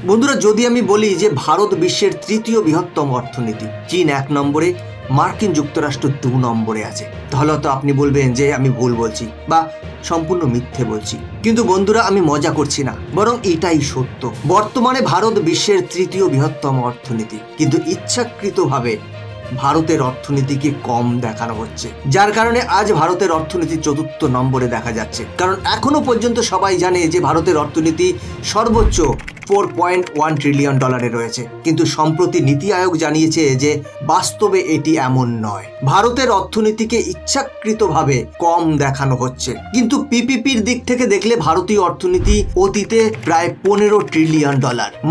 বন্ধুরা, যদি আমি বলি যে ভারত বিশ্বের তৃতীয় বৃহত্তম অর্থনীতি, চীন 1 নম্বরে, মার্কিন যুক্তরাষ্ট্র 2 নম্বরে আছে, তাহলে তো আপনি বলবেন যে আমি ভুল বলছি বা সম্পূর্ণ মিথ্যে বলছি। কিন্তু বন্ধুরা, আমি মজা করছি না, বরং এটাই সত্য। বর্তমানে ভারত বিশ্বের তৃতীয় বৃহত্তম অর্থনীতি, কিন্তু ইচ্ছাকৃতভাবে ভারতের অর্থনীতিকে কম দেখানো হচ্ছে, যার কারণে আজ ভারতের অর্থনীতি 4র্থ নম্বরে দেখা যাচ্ছে। কারণ এখনো পর্যন্ত সবাই জানে যে ভারতের অর্থনীতি সর্বোচ্চ $4.1 ট্রিলিয়ন রয়েছে, কিন্তু সম্প্রতি নীতি আয়োগ জানিয়েছে যে বাস্তবে এটি এমন নয়। ভারতের অর্থনীতিকে ইচ্ছাকৃতভাবে কম দেখানো হচ্ছে, কিন্তু পিপিপির দিক থেকে দেখলে ভারতীয় অর্থনীতি অতীতে প্রায় $15 ট্রিলিয়ন,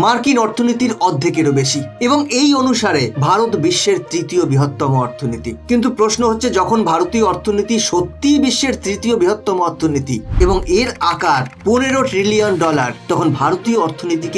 মার্কিন অর্থনীতির অর্ধেকেরও বেশি, এবং এই অনুসারে ভারত বিশ্বের তৃতীয় বৃহত্তম অর্থনীতি। কিন্তু প্রশ্ন হচ্ছে, যখন ভারতীয় অর্থনীতি সত্যিই বিশ্বের তৃতীয় বৃহত্তম অর্থনীতি এবং এর আকার $15 ট্রিলিয়ন, তখন ভারতীয় অর্থনীতিকে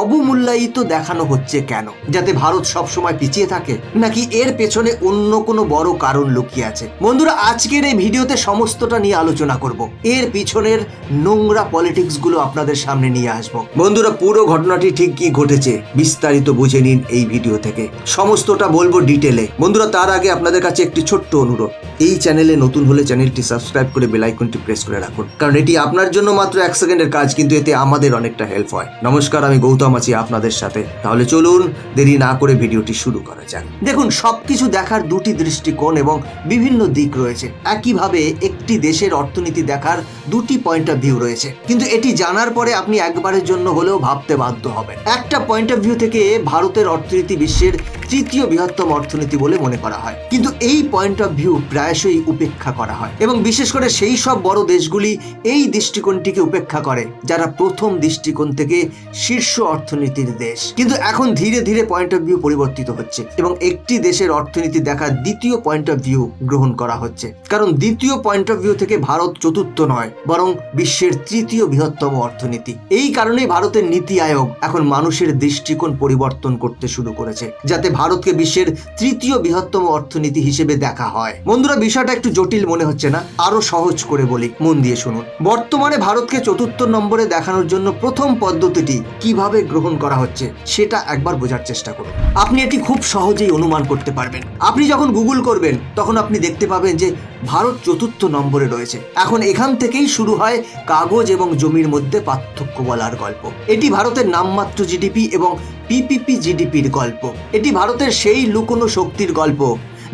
অবমূল্যায়িত দেখানো হচ্ছে কেন? যাতে ভারত সবসময় পিছিয়ে থাকে, নাকি এর পেছনে অন্য কোনো বড় কারণ লুকিয়ে আছে? বন্ধুরা, আজকের এই ভিডিওতে সমস্তটা নিয়ে আলোচনা করব। এর পিছনের নোংরা পলিটিক্স গুলো আপনাদের সামনে নিয়ে আসব। বন্ধুরা, পুরো ঘটনাটি ঠিক কি ঘটেছে বিস্তারিত বুঝে নিন এই ভিডিও থেকে, সমস্তটা বলবো ডিটেলে। বন্ধুরা, তার আগে আপনাদের কাছে একটি ছোট্ট অনুরোধ, এই চ্যানেলে নতুন হলে চ্যানেলটি সাবস্ক্রাইব করে বেল আইকনটি প্রেস করে রাখুন, কারণ এটি আপনার জন্য মাত্র 1 সেকেন্ডের কাজ, কিন্তু এতে আমাদের অনেকটা হেল্প হয়। নমস্কার, আমি গৌতম আছি আপনাদের সাথে। তাহলে চলুন দেরি না করে ভিডিওটি শুরু করা যাক। দেখুন, সবকিছু দেখার দুটি দৃষ্টিকোণ এবং বিভিন্ন দিক রয়েছে। একইভাবে একটি দেশের অর্থনীতি দেখার দুটি পয়েন্ট অফ ভিউ রয়েছে, কিন্তু এটি জানার পরে আপনি একবারের জন্য হলেও ভাবতে বাধ্য হবেন। একটা পয়েন্ট অফ ভিউ থেকে ভারতের অর্থনীতি বিশ্বের তৃতীয় বৃহত্তম অর্থনীতি বলে মনে করা হয়, কিন্তু এই পয়েন্ট অফ ভিউ প্রায়শই উপেক্ষা করা হয়, এবং বিশেষ করে সেই সব বড় দেশগুলি এই দৃষ্টিকোণটিকে উপেক্ষা করে যারা প্রথম দৃষ্টিকোণ থেকে শীর্ষ অর্থনীতির দেশ। কিন্তু এখন ধীরে ধীরে পয়েন্ট অফ ভিউ পরিবর্তিত হচ্ছে এবং একটি দেশের অর্থনীতি দেখার দ্বিতীয় পয়েন্ট অফ ভিউ গ্রহণ করা হচ্ছে, কারণ দ্বিতীয় পয়েন্ট অফ ভিউ থেকে ভারত চতুর্থ নয়, বরং বিশ্বের তৃতীয় বৃহত্তম অর্থনীতি। এই কারণেই ভারতের নীতি আয়োগ এখন মানুষের দৃষ্টিকোণ পরিবর্তন করতে শুরু করেছে, যাতে ভারতকে বিশ্বের তৃতীয় বৃহত্তম অর্থনীতি হিসেবে দেখা হয়। বন্ধুরা, বিষয়টা একটু জটিল মনে হচ্ছে না? আরো সহজ করে বলি, মন দিয়ে শুনুন। বর্তমানে ভারতকে 4র্থ নম্বরে দেখানোর জন্য প্রথম পদ্ধতিটি কিভাবে গ্রহণ করা হচ্ছে সেটা একবার বোঝার চেষ্টা করুন। আপনি এটি খুব সহজেই অনুমান করতে পারবেন। আপনি যখন গুগল করবেন তখন আপনি দেখতে পাবেন যে ভারত 4র্থ নম্বরে রয়েছে। এখন এখান থেকেই শুরু হয় কাগজ এবং জমির মধ্যে পার্থক্য বলার গল্প। এটি ভারতের নামমাত্র জিডিপি এবং পিপিপি জিডিপির গল্প। এটি ভারতের সেই লুকোনো শক্তির গল্প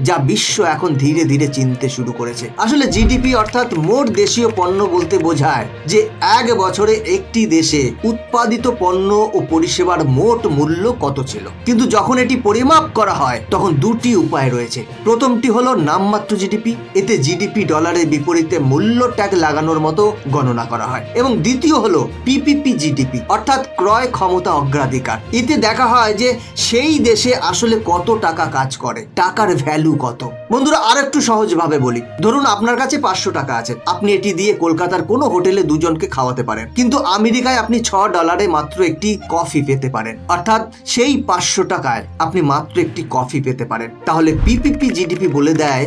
যা বিশ্ব এখন ধীরে ধীরে চিনতে শুরু করেছে। আসলে জিডিপি অর্থাৎ মোট দেশীয় পণ্য বলতে বোঝায় যে এক বছরে একটি দেশে উৎপাদিত পণ্য ও পরিষেবার মোট মূল্য কত ছিল। কিন্তু যখন এটি পরিমাপ করা হয় তখন দুটি উপায় রয়েছে। প্রথমটি হলো নামমাত্র জিডিপি, এতে জিডিপি ডলারের বিপরীতে মূল্য ট্যাগ লাগানোর মতো গণনা করা হয়, এবং দ্বিতীয় হলো পিপিপি জিডিপি অর্থাৎ ক্রয় ক্ষমতা অগ্রাধিকার। এতে দেখা হয় যে সেই দেশে আসলে কত টাকা কাজ করে, টাকার ভ্যালু কত। বন্ধুরা, আর একটু সহজভাবে বলি, ধরুন আপনার কাছে 500 টাকা আছে, আপনি এটি দিয়ে কলকাতার কোনো হোটেলে দুজনকে খাওয়াতে পারেন, কিন্তু আমেরিকায় আপনি $6 মাত্র একটি কফি পেতে পারেন, অর্থাৎ সেই 500 টাকায় আপনি মাত্র একটি কফি পেতে পারেন। তাহলে পিপিপি জিডিপি বলে দেয়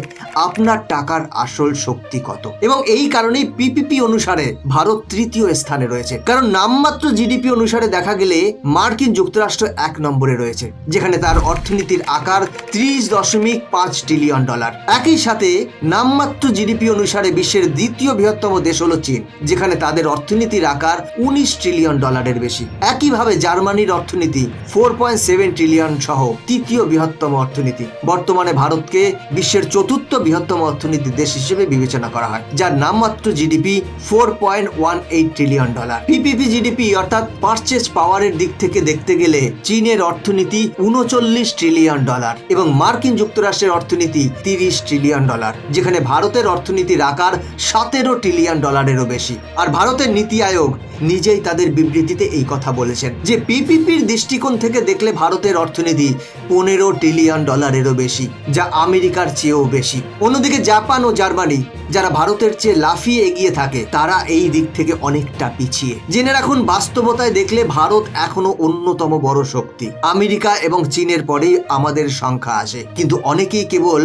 আপনার টাকার আসল শক্তি কত, এবং এই কারণেই পিপিপি অনুসারে ভারত তৃতীয় স্থানে রয়েছে। কারণ নামমাত্র জিডিপি অনুসারে দেখা গেলে মার্কিন যুক্তরাষ্ট্র 1 নম্বরে রয়েছে, যেখানে তার অর্থনীতির আকার $30.5 ট্রিলিয়ন। একই সাথে নামমাত্র জিডিপি অনুসারে বিশ্বের দ্বিতীয় বৃহত্তম দেশ হলো চীন, যেখানে তাদের অর্থনীতির আকার $19 ট্রিলিয়ন বেশি। একইভাবে জার্মানির অর্থনীতি 4.7 ট্রিলিয়ন সহ তৃতীয় বৃহত্তম অর্থনীতি। বর্তমানে ভারতকে বিশ্বের 4র্থ বৃহত্তম অর্থনীতি দেশ হিসেবে বিবেচনা করা হয়, যার নামমাত্র জিডিপি $4.18 ট্রিলিয়ন। পিপিপি জিডিপি অর্থাৎ পারচেজ পাওয়ারের দিক থেকে দেখতে গেলে চীনের অর্থনীতি $39 ট্রিলিয়ন এবং মার্কিন যুক্তরাষ্ট্রের অর্থনীতি $30 ট্রিলিয়ন, যেখানে ভারতের অর্থনীতির আকার $17 ট্রিলিয়ন বেশি। আর ভারতের নীতি আয়োগ নিজেই তাদের বিবৃতিতে এই কথা বলেছেন যে পিপিপির দৃষ্টিকোণ থেকে দেখলে ভারতের অর্থনীতি $15 ট্রিলিয়ন বেশি, যা আমেরিকার চেয়েও বেশি। অন্যদিকে জাপান ও জার্মানি, যারা ভারতের চেয়ে লাফিয়ে এগিয়ে থাকে, তারা এই দিক থেকে অনেকটা পিছিয়ে। জেনে রাখুন, বাস্তবতায় দেখলে ভারত এখনো অন্যতম বড় শক্তি। আমেরিকা এবং চীনের পরেই আমাদের সংখ্যা আসে, কিন্তু অনেকেই কেবল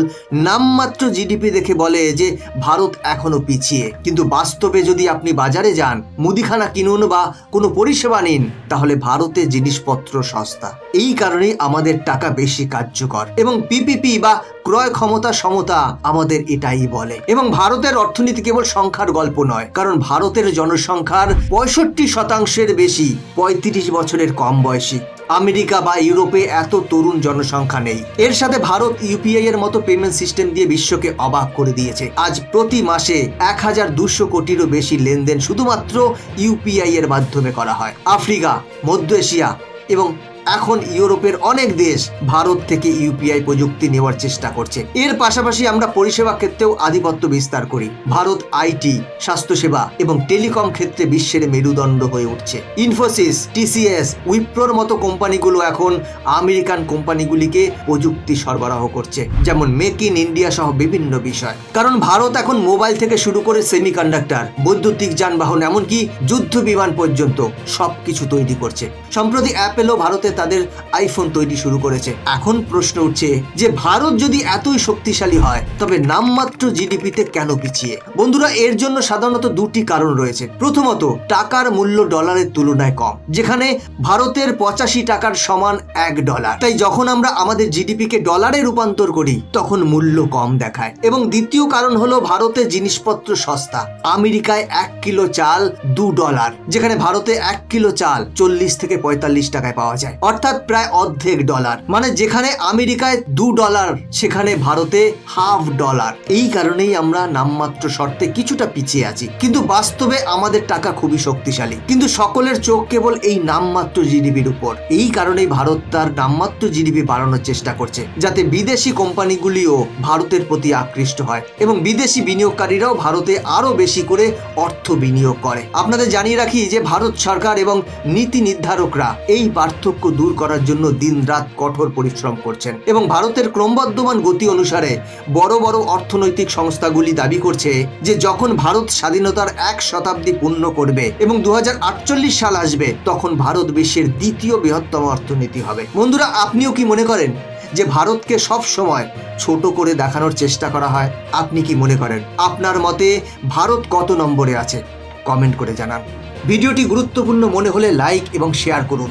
নামমাত্র জিডিপি দেখে বলে যে ভারত এখনো পিছিয়ে। কিন্তু বাস্তবে যদি আপনি বাজারে যান, মুদিখানা কিনুন বা কোনো পরিষেবা নিন, তাহলে ভারতে জিনিসপত্র সস্তা। এই কারণেই আমাদের টাকা বেশি কার্যকর এবং পিপিপি বা ক্রয় ক্ষমতা সমতা আমাদের এটাই বলে। এবং ভারতের অর্থনীতি কেবল সংখ্যার গল্প নয়, কারণ ভারতের জনসংখ্যার 65% বেশি 35 বছরের কম বয়সী। আমেরিকা বা ইউরোপে এত তরুণ জনসংখ্যা নেই। এর সাথে ভারত ইউপিআই এর মতো পেমেন্ট সিস্টেম দিয়ে বিশ্বকে অবাক করে দিয়েছে। আজ প্রতি মাসে 1200 কোটিরও বেশি লেনদেন শুধুমাত্র ইউপিআই এর মাধ্যমে করা হয়। আফ্রিকা, মধ্য এশিয়া এবং এখন ইউরোপের অনেক দেশ ভারত থেকে ইউপিআই প্রযুক্তি নেওয়ার চেষ্টা করছে। এর পাশাপাশি আমরা পরিষেবা ক্ষেত্রেও আধিপত্য বিস্তার করি। ভারত আইটি, স্বাস্থ্যসেবা এবং টেলিকম ক্ষেত্রে বিশ্বের মেরুদণ্ড হয়ে উঠছে। ইনফোসিস, টিসিএস, উইপ্রোর মতো কোম্পানিগুলো এখন আমেরিকান কোম্পানিগুলিকে প্রযুক্তি সরবরাহ করছে, যেমন মেক ইন ইন্ডিয়া সহ বিভিন্ন বিষয়। কারণ ভারত এখন মোবাইল থেকে শুরু করে সেমিকন্ডাক্টর, বৈদ্যুতিক যানবাহন, এমনকি যুদ্ধ বিমান পর্যন্ত সবকিছু তৈরি করছে। সম্প্রতি অ্যাপেলও ভারতে তাদের আইফোন তৈরি শুরু করেছে। এখন প্রশ্ন উঠছে যে ভারত যদি এতই শক্তিশালী হয়, তবে নামমাত্র জিডিপিতে কেন পিছিয়ে? বন্ধুরা, এর জন্য সাধারণত দুটি কারণ রয়েছে। প্রথমত, টাকার মূল্য ডলারের তুলনায় কম, যেখানে ভারতের 85 টাকার সমান $1। তাই যখন আমরা আমাদের জিডিপিকে ডলারে রূপান্তর করি, তখন মূল্য কম দেখায়। এবং দ্বিতীয় কারণ হলো ভারতের জিনিসপত্র সস্তা। আমেরিকায় 1 কিলো চাল $2, যেখানে ভারতে 1 কিলো চাল 40 থেকে 45 টাকায় পাওয়া যায়, অর্থাৎ প্রায় অর্ধেক ডলার। মানে যেখানে আমেরিকায় $2, সেখানে ভারতে $1/2। এই কারণেই আমরা নামমাত্র শর্তে কিছুটা পিছিয়ে আছি, কিন্তু বাস্তবে আমাদের টাকা খুবই শক্তিশালী। কিন্তু সকলের চোখ কেবল এই নামমাত্র জিডিপির উপর। এই কারণেই ভারত তার নামমাত্র জিডিপি বাড়ানোর চেষ্টা করছে, যাতে বিদেশি কোম্পানিগুলিও ভারতের প্রতি আকৃষ্ট হয় এবং বিদেশি বিনিয়োগকারীরাও ভারতে আরো বেশি করে অর্থ বিনিয়োগ করে। আপনাদের জানিয়ে রাখি যে ভারত সরকার এবং নীতি নির্ধারকরা এই পার্থক্য দূর করার জন্য দিনরাত কঠোর পরিশ্রম করছেন। এবং ভারতের ক্রমবর্ধমান গতি অনুসারে বড় বড় অর্থনৈতিক সংস্থাগুলি দাবি করছে যে যখন ভারত স্বাধীনতার 1 শতাব্দী পূর্ণ করবে এবং 2048 সাল আসবে, তখন ভারত বিশ্বের দ্বিতীয় বৃহত্তম অর্থনীতি হবে। বন্ধুরা, আপনিও কি মনে করেন যে ভারতকে সব সময় ছোট করে দেখানোর চেষ্টা করা হয়? আপনি কি মনে করেন? আপনার মতে ভারত কত নম্বরে আছে? কমেন্ট করে জানান। ভিডিওটি গুরুত্বপূর্ণ মনে হলে লাইক এবং শেয়ার করুন।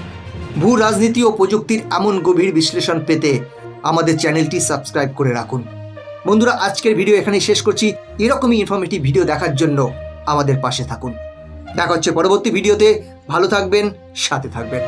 ভূ রাজনীতি ও প্রযুক্তির এমন গভীর বিশ্লেষণ পেতে আমাদের চ্যানেলটি সাবস্ক্রাইব করে রাখুন। বন্ধুরা, আজকের ভিডিও এখানেই শেষ করছি। এরকমই ইনফরমেটিভ ভিডিও দেখার জন্য আমাদের পাশে থাকুন। দেখা হচ্ছে পরবর্তী ভিডিওতে। ভালো থাকবেন, সাথে থাকবেন।